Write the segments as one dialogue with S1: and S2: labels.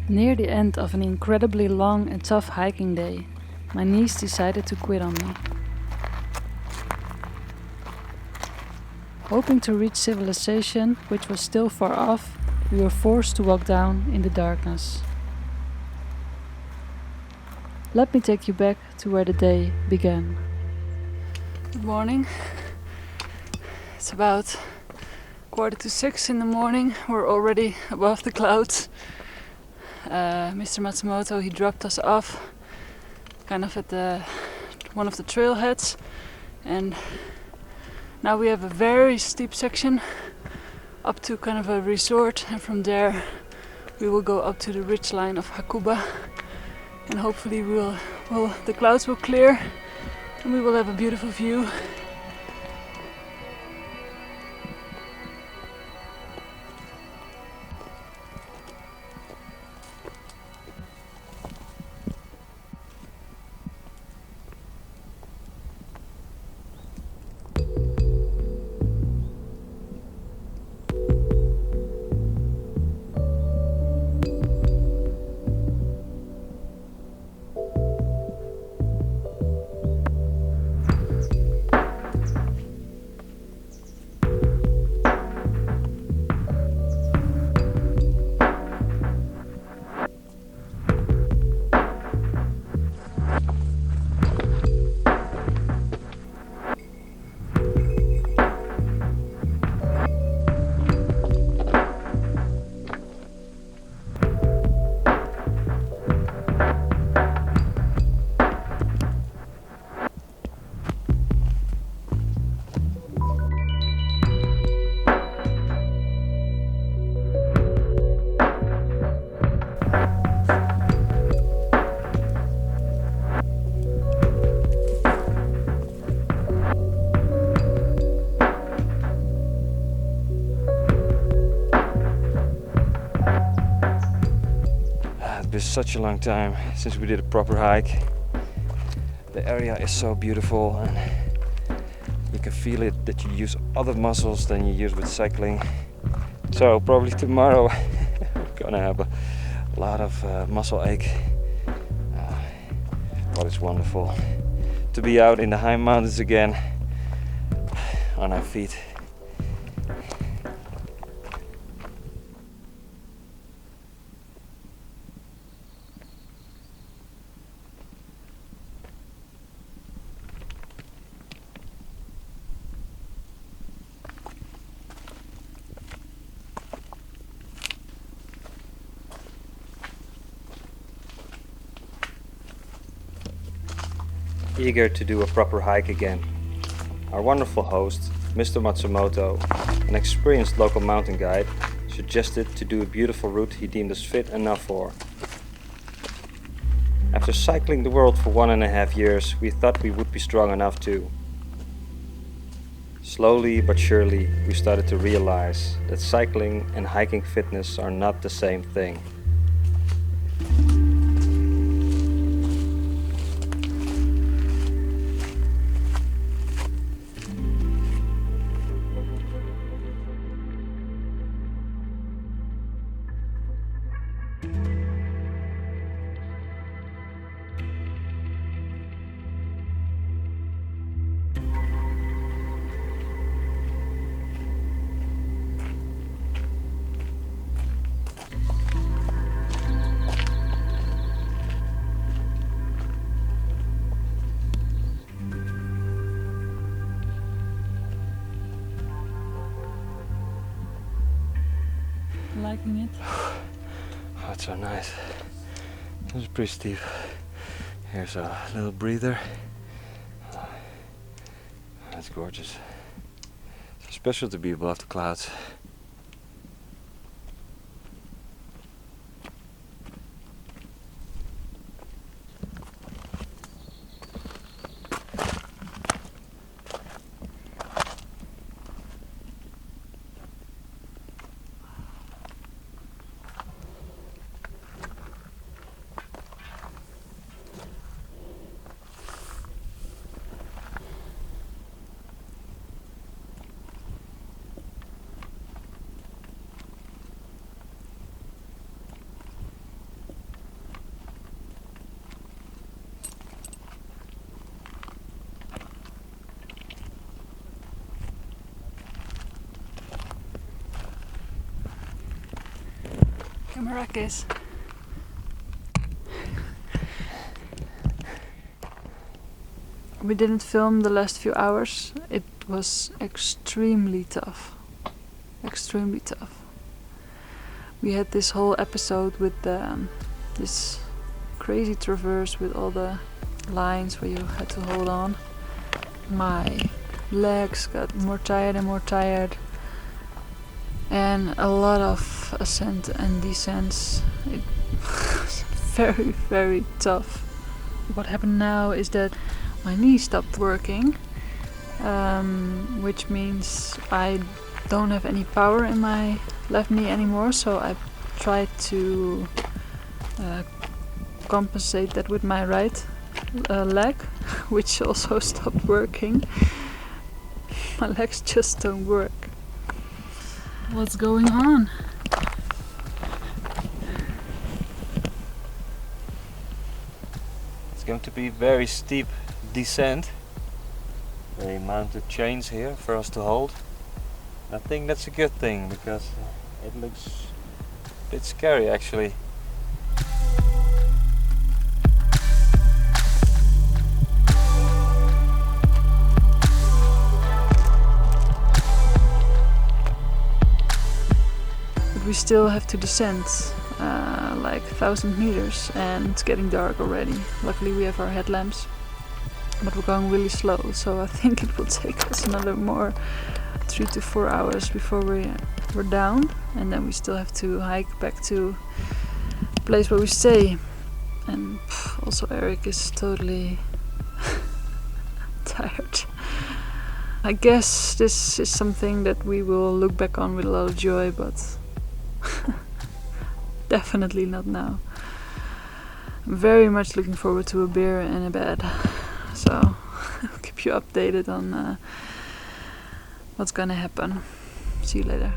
S1: Near the end of an incredibly long and tough hiking day, my knees decided to quit on me. Hoping to reach civilization, which was still far off, we were forced to walk down in the darkness. Let me take you back to where the day began. Good morning. It's about 5:45 in the morning. We're already above the clouds. Mr. Matsumoto, he dropped us off kind of at one of the trailheads, and now we have a very steep section up to kind of a resort, and from there we will go up to the ridge line of Hakuba, and hopefully the clouds will clear and we will have a beautiful view.
S2: It's been such a long time since we did a proper hike. The area is so beautiful and you can feel it that you use other muscles than you use with cycling. So probably tomorrow we're gonna have a lot of muscle ache. But it's wonderful to be out in the high mountains again on our feet. Eager to do a proper hike again. Our wonderful host, Mr. Matsumoto, an experienced local mountain guide, suggested to do a beautiful route he deemed us fit enough for. After cycling the world for 1.5 years, we thought we would be strong enough too. Slowly but surely, we started to realize that cycling and hiking fitness are not the same thing.
S1: Liking it?
S2: Oh, it's so nice. It's pretty steep. Here's a little breather. That's gorgeous. It's special to be above the clouds.
S1: Marrakech. We didn't film the last few hours. It was extremely tough. Extremely tough. We had this whole episode with this crazy traverse with all the lines where you had to hold on. My legs got more tired and more tired. And a lot of ascent and descents. It was very, very tough. What happened now is that my knee stopped working, which means I don't have any power in my left knee anymore, so I tried to compensate that with my right leg, which also stopped working. My legs just don't work. What's going on?
S2: It's going to be very steep descent. They mounted chains here for us to hold. I think that's a good thing because it looks a bit scary actually.
S1: But we still have to descend like 1,000 meters and it's getting dark already. Luckily we have our headlamps, but we're going really slow, so I think it will take us another more 3 to 4 hours before we're down, and then we still have to hike back to the place where we stay. And also Eric is totally tired. I guess this is something that we will look back on with a lot of joy, but definitely not now. I'm very much looking forward to a beer and a bed, so I'll keep you updated on what's gonna happen. See you later.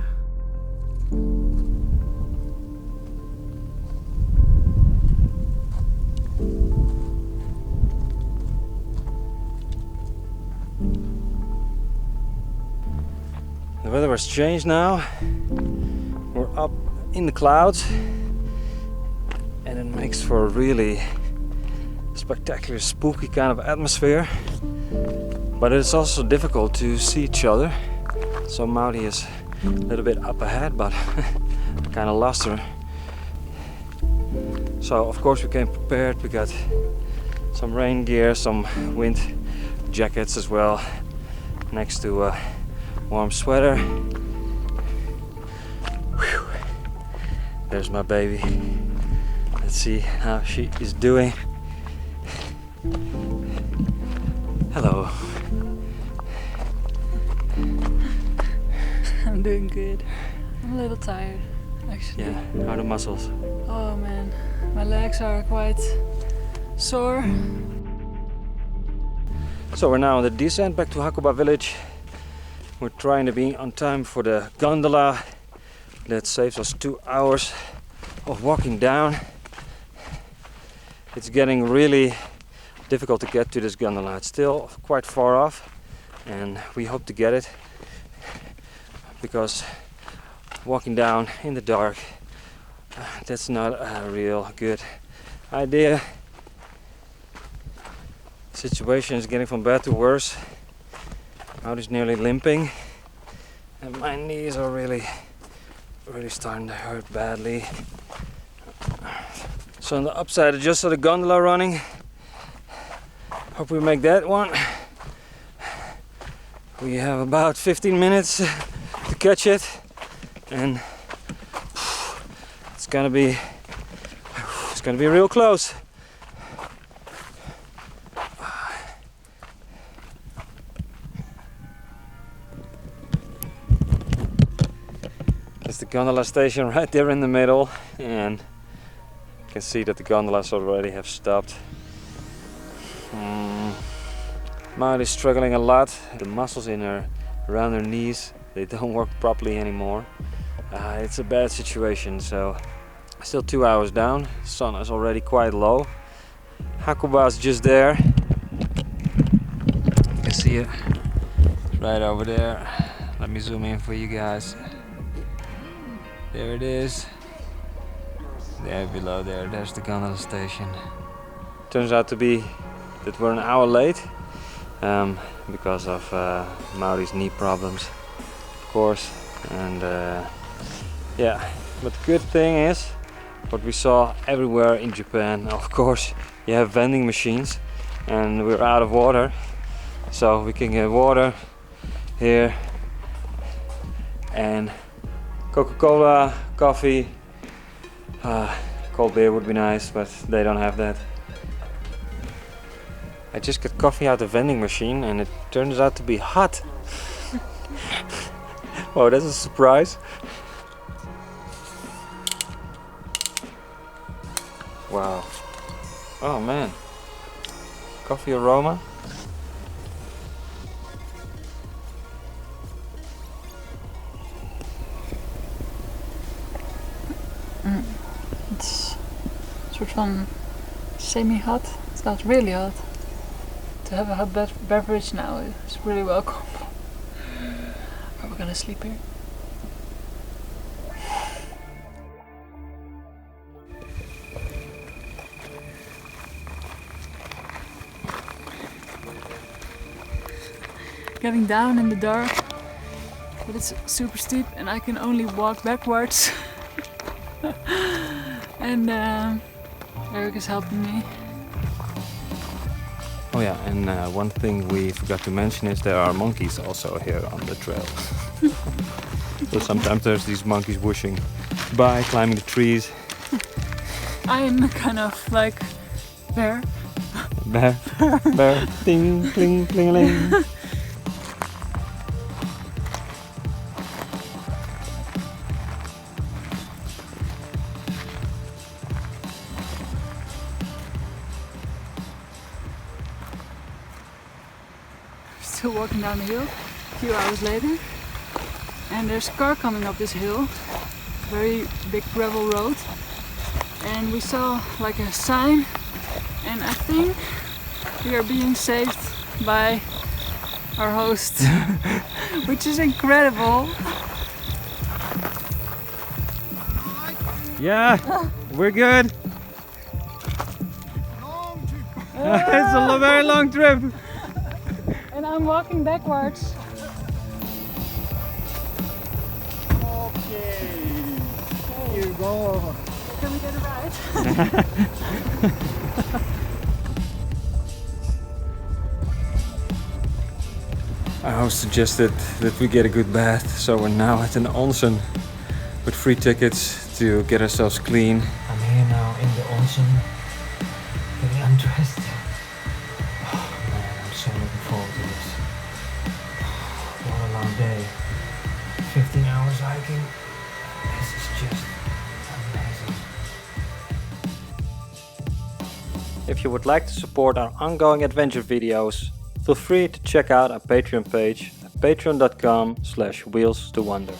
S2: The weather has changed now. We're up in the clouds and it makes for a really spectacular, spooky kind of atmosphere. But it's also difficult to see each other. So Maudie is a little bit up ahead, but I kind of lost her. So of course we came prepared. We got some rain gear, some wind jackets as well, next to a warm sweater. Whew. There's my baby. Let's see how she is doing. Hello.
S1: I'm doing good. I'm a little tired, actually.
S2: Yeah, how are the muscles?
S1: Oh man, my legs are quite sore.
S2: So we're now on the descent back to Hakuba village. We're trying to be on time for the gondola. That saves us 2 hours of walking down. It's getting really difficult to get to this gondola. It's still quite far off and we hope to get it because walking down in the dark, that's not a real good idea. The situation is getting from bad to worse. Out is nearly limping and my knees are really starting to hurt badly. So on the upside I just saw the gondola running. Hope we make that one. We have about 15 minutes to catch it and it's gonna be real close. There's the gondola station right there in the middle and you can see that the gondolas already have stopped. Maud is struggling a lot. The muscles around her knees, they don't work properly anymore. It's a bad situation, so still 2 hours down. Sun is already quite low. Hakuba is just there. You can see it right over there. Let me zoom in for you guys. There it is. There below there's the gondola station. Turns out to be that we're an hour late because of Mauri's knee problems, of course. And yeah, but the good thing is what we saw everywhere in Japan, of course, you have vending machines, and we're out of water, so we can get water here and Coca-Cola, coffee, cold beer would be nice, but they don't have that. I just got coffee out of the vending machine and it turns out to be hot. Oh, that's a surprise. Wow. Oh man. Coffee aroma.
S1: It's sort of semi-hot. It's not really hot. To have a hot beverage now is really welcome. Are we gonna sleep here? Getting down in the dark, but it's super steep and I can only walk backwards. And Eric is helping me.
S2: Oh yeah, and one thing we forgot to mention is there are monkeys also here on the trail. So sometimes there's these monkeys whooshing by, climbing the trees.
S1: I'm kind of like bear.
S2: Bear, bear, ding, cling, cling-a-ling.
S1: Still walking down the hill a few hours later, and there's a car coming up this hill, very big gravel road, and we saw like a sign, and I think we are being saved by our host, which is incredible.
S2: Yeah, we're good. It's a very long trip.
S1: And I'm walking backwards.
S3: Okay, here you go.
S1: Can we get a ride?
S2: Our host suggested that we get a good bath, so we're now at an onsen with free tickets to get ourselves clean. I'm here now in the onsen, getting undressed. Oh man, I'm so looking forward to this. What a long day. 15 hours hiking. This is just amazing. If you would like to support our ongoing adventure videos, feel free to check out our Patreon page at patreon.com/wheels to wonder.